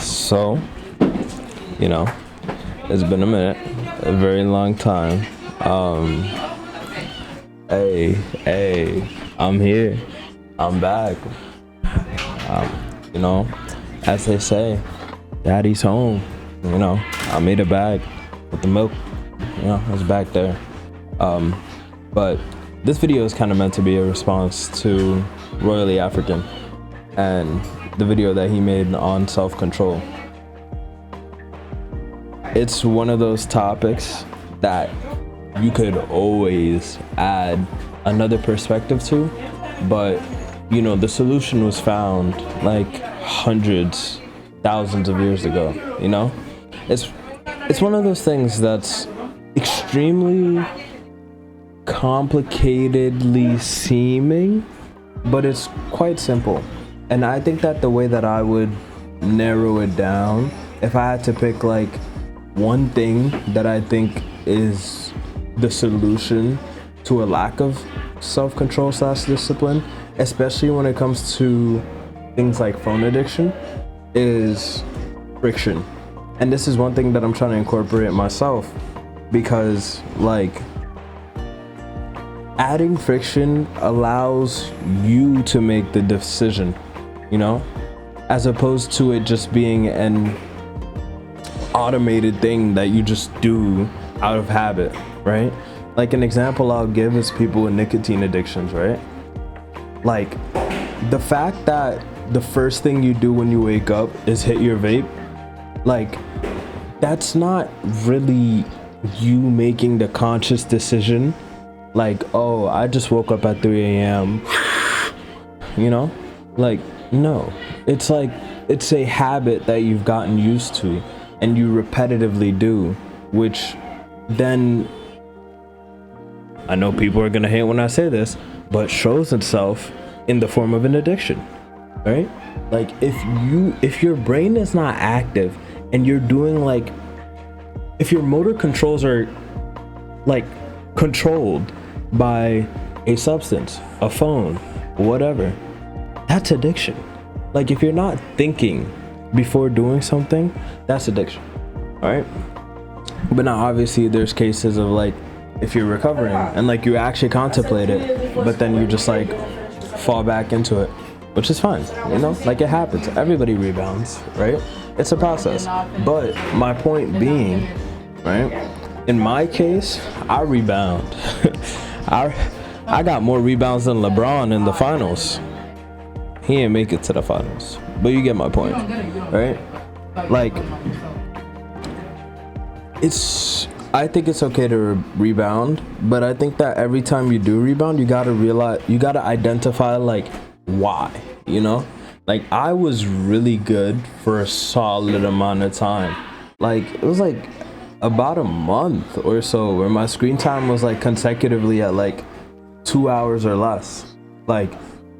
So, you know, it's been a minute, a very long time. Hey, I'm here. I'm back. You know, as they say, daddy's home. You know, I made it back with the milk. You know, it's back there. But this video is kind of meant to be a response to Royally African and the video that he made on self-control. It's one of those topics that you could always add another perspective to, but you know, the solution was found like hundreds, thousands of years ago. You know, it's one of those things that's extremely complicatedly seeming, but it's quite simple. And I think that the way that I would narrow it down, if I had to pick like one thing that I think is the solution to a lack of self-control / discipline, especially when it comes to things like phone addiction, is friction. And this is one thing that I'm trying to incorporate myself, because like adding friction allows you to make the decision, you know, as opposed to it just being an automated thing that you just do out of habit, right? Like an example I'll give is people with nicotine addictions, right? Like the fact that the first thing you do when you wake up is hit your vape, like that's not really you making the conscious decision, like, oh, I just woke up at 3 a.m. You know, like, no, it's like it's a habit that you've gotten used to and you repetitively do, which then, I know people are gonna hate when I say this, but shows itself in the form of an addiction, right? Like if your brain is not active and you're doing like, if your motor controls are like controlled by a substance, a phone, whatever, that's addiction. Like if you're not thinking before doing something, that's addiction. All right. But now obviously there's cases of like, if you're recovering and like you actually contemplate it, but then you just like fall back into it, which is fine, you know, like it happens. Everybody rebounds, right? It's a process. But my point being, right, in my case, I rebound. I got more rebounds than LeBron in the finals. He didn't make it to the finals, but you get my point, right? Like, I think it's okay to rebound, but I think that every time you do rebound, you gotta realize, you gotta identify like why, you know? Like I was really good for a solid amount of time. Like it was like about a month or so where my screen time was like consecutively at like 2 hours or less. Like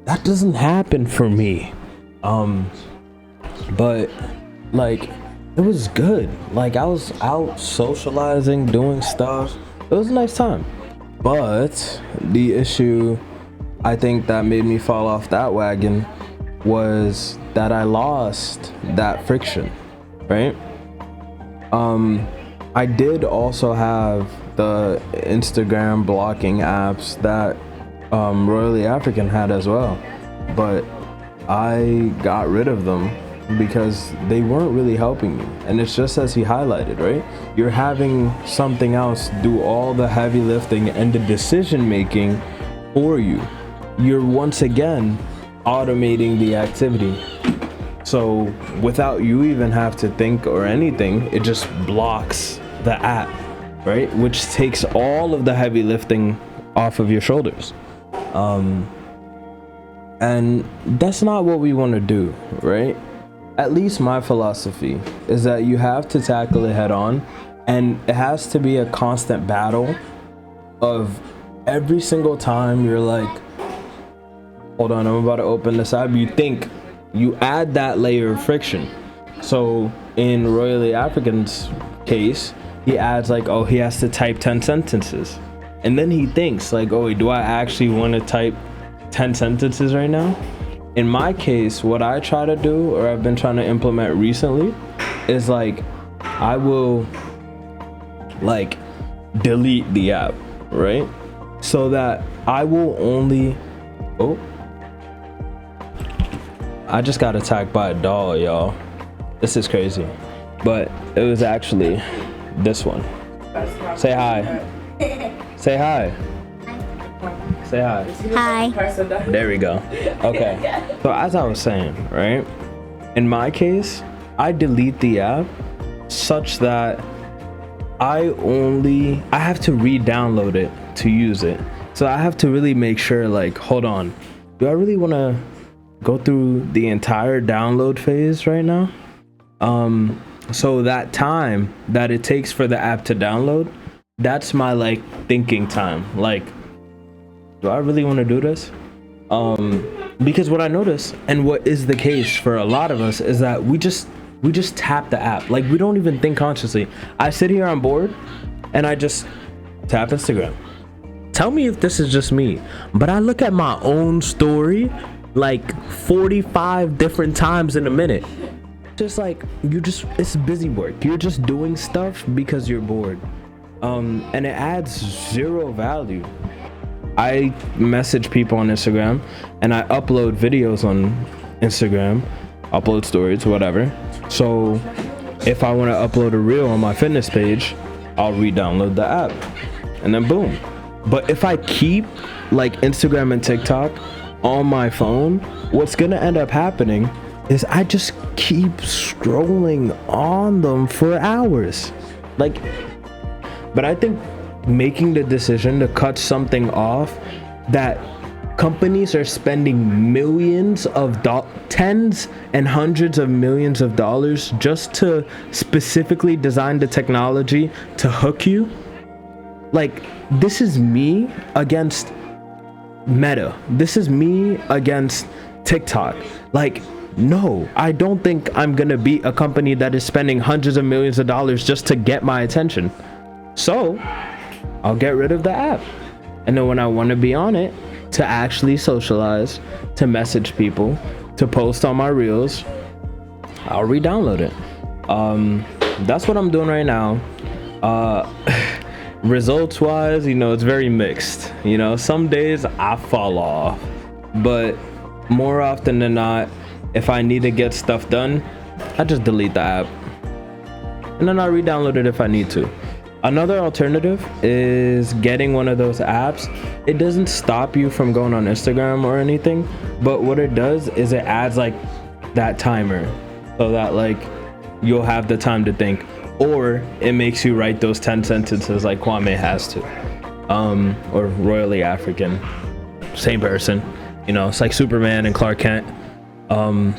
that doesn't happen for me. But like it was good. Like I was out socializing, doing stuff. It was a nice time. But the issue I think that made me fall off that wagon was that I lost that friction, right? I did also have the Instagram blocking apps that Royally African had as well, but I got rid of them because they weren't really helping me. And it's just as he highlighted, right? You're having something else do all the heavy lifting and the decision making for you. You're once again automating the activity. So without you even have to think or anything, it just blocks the app, right? Which takes all of the heavy lifting off of your shoulders. And that's not what we want to do, right? At least my philosophy is that you have to tackle it head on, and it has to be a constant battle of every single time you're like, hold on, I'm about to open this app. You think, you add that layer of friction. So in Royally African's case, he adds like, oh, he has to type 10 sentences. And then he thinks like, oh, do I actually want to type 10 sentences right now? in my case, what I try to do, or I've been trying to implement recently, is like I will like delete the app, right? So that I will only, oh, I just got attacked by a doll, y'all. This is crazy. But it was actually this one. Say hi. Say hi. Say hi. Hi. There we go. Okay. So as I was saying, right? In my case, I delete the app such that I have to re-download it to use it. So I have to really make sure, like, hold on, do I really want to go through the entire download phase right now? So that time that it takes for the app to download, that's my like thinking time. Like, do I really want to do this? Because what I notice, and what is the case for a lot of us, is that we just tap the app. Like, we don't even think consciously. I sit here on board and I just tap Instagram. Tell me if this is just me, but I look at my own story like 45 different times in a minute. Just like, it's busy work. You're just doing stuff because you're bored. And it adds zero value. I message people on Instagram and I upload videos on Instagram, upload stories, whatever. So if I want to upload a reel on my fitness page, I'll re-download the app and then boom. But if I keep like Instagram and TikTok on my phone, what's gonna end up happening is I just keep scrolling on them for hours. Like, but I think making the decision to cut something off that companies are spending millions of tens and hundreds of millions of dollars just to specifically design the technology to hook you. Like, this is me against Meta. This is me against TikTok. Like, no, I don't think I'm gonna beat a company that is spending hundreds of millions of dollars just to get my attention. So I'll get rid of the app. And then when I want to be on it, to actually socialize, to message people, to post on my reels, I'll re-download it. That's what I'm doing right now. Results wise, it's very mixed. Some days I fall off, but more often than not, if I need to get stuff done, I just delete the app and then I re-download it if I need to. Another alternative is getting one of those apps. It doesn't stop you from going on Instagram or anything, but what it does is it adds like that timer so that like you'll have the time to think, or it makes you write those 10 sentences like Kwame has to, or Royally African, same person. It's like Superman and Clark Kent. And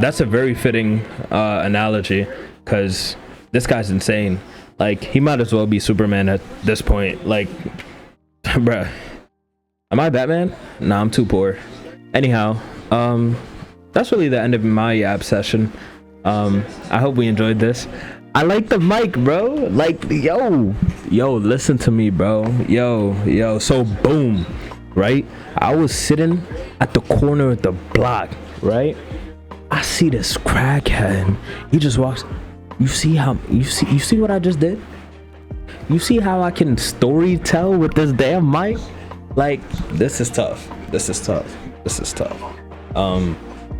that's a very fitting analogy, because this guy's insane. Like, he might as well be Superman at this point. Like, bruh, am I Batman? Nah, I'm too poor. Anyhow, that's really the end of my app session. I hope we enjoyed this. I like the mic, bro. Like, yo, listen to me, bro. Yo. So boom, right? I was sitting at the corner of the block, right? I see this crackhead. He just walks. You see what I just did? You see how I can story tell with this damn mic? Like, this is tough.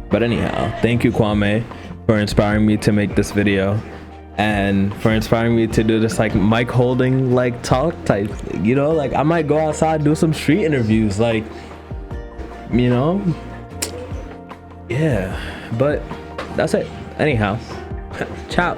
But anyhow, thank you, Kwame, for inspiring me to make this video and for inspiring me to do this like mic holding like talk type, like I might go outside, do some street interviews, like, yeah, but that's it. Anyhow, ciao.